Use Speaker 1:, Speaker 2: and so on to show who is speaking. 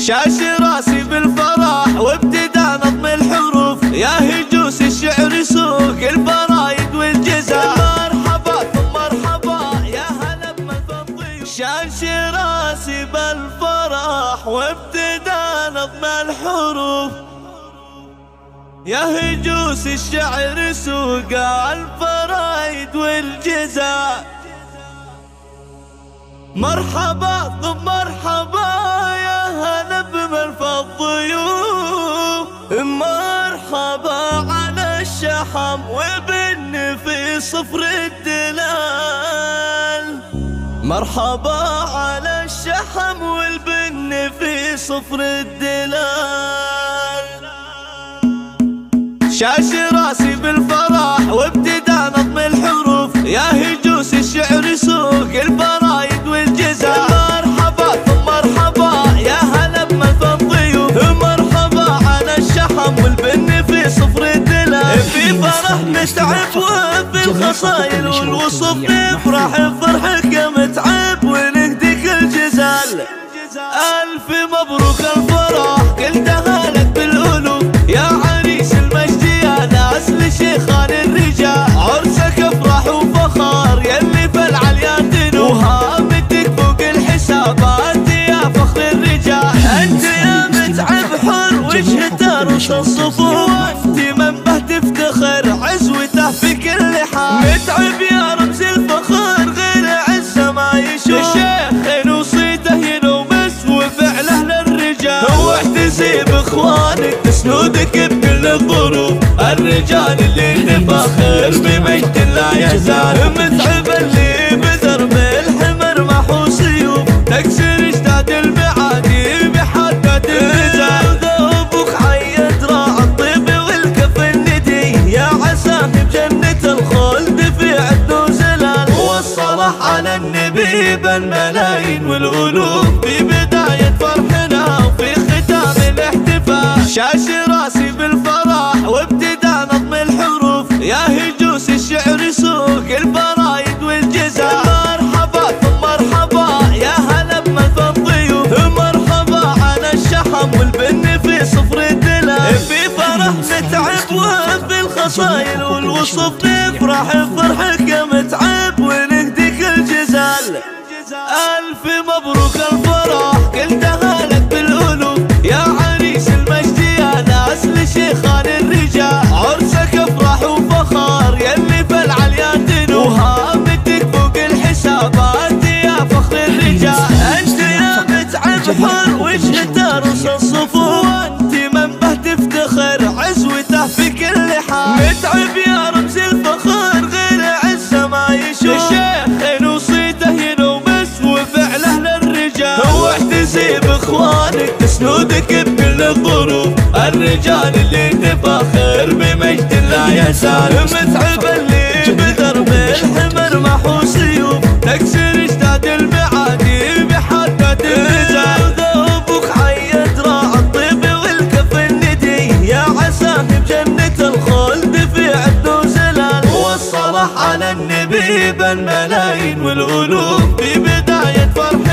Speaker 1: شاش راسي بالفرح وابتدى نظم الحروف، يا هجوس الشعر سوق الفرايد والجزاء. مرحبا ثم مرحبا يا هلا بمن الضيوف. شاش راسي بالفرح وابتدى نظم الحروف، يا هجوس الشعر سوق الفرايد والجزاء. مرحبا ثم مرحبا يا هلا بمن الضيوف. مرحبا على الشحم والبن في صفر الدلال. مرحبا على الشحم والبن في صفر الدلال. شاش راسي بالفرح وابتدى نظم الحروف، يا هجوس الشعر سوق الفرايد والجزاء. مرحبا ثم مرحبا يا هلا بمن الضيوف. مرحبا على الشحم والبن في صفر الدلال. في فرح نتعب وفي الخصايل والوصف نفرح بفرحك يا متعب ونهديك الجزال. ألف مبروك الفرح قلتها لك بالألوف، يا عريس المجد يا ناس لشيخان الرجال. عرسك افرح وفخار يلي في العليا تنوف، وهامتك فوق الحسابات يا فخر الرجال. انت يا متعب حر وجه ترص الصفوف، انت منبه تفتخر عزوته في كل حال. متعب يا رمز الفخر غير عزه ما يشوف، الشيخ وصيته ينومس وفعله للرجال. واحتسي باخوانك تسندك بكل الظروف، الرجال اللي تفخر بمجد لا يزال. متعب اللي بدرب الحمر محو سيوف، تكسر اشتاد المعادي بحقة النزال. ذوبك حي دراع الطيب والكف الندي، يا عساه بجنة الخلد في عد وزلال. والصلاح على النبي بالملايين والألوف، في بداية فرحنا وفي ختام الاحتفال. شاش راسي بالفرح وابتدى نظم الحروف، يا هجوس الشعر سوق الفرايد والجزاء. مرحبا ثم مرحبا يا هلا بمن الضيوف. مرحبا على الشحم والبن في صفر الدلال. في فرح نتعب وفي الخصايل والوصف نفرح بفرحك يا متعب ونهديك الجزال. ألف مبروك الفرح قلتها لك بالألوف، يا عريس المجد يا ناس لشيخان الرجال. عرسك افرح وفخار يلي في العليا تنوف، وهامتك فوق الحسابات يا فخر الرجال. انت يا متعب حر وجه ترص الصفوف، انت منبه تفتخر عزوته في كل حال. متعب يا رمز الفخر غير عزه ما يشوف، الشيخ وصيته ينومس وفعله للرجال. واحتسي باخوانك تسندك بكل الظروف، الرجال اللي تفخر بمجد لا يزال. متعب اللي بدرب الحمر محو سيوف، تكسر اشتاد المعادي بحقة النزال. ذوبك حي دراع الطيب والكف الندي، يا عساه بجنة الخلد في عد وزلال. والصلاح على النبي بالملايين والألوف، في بداية فرح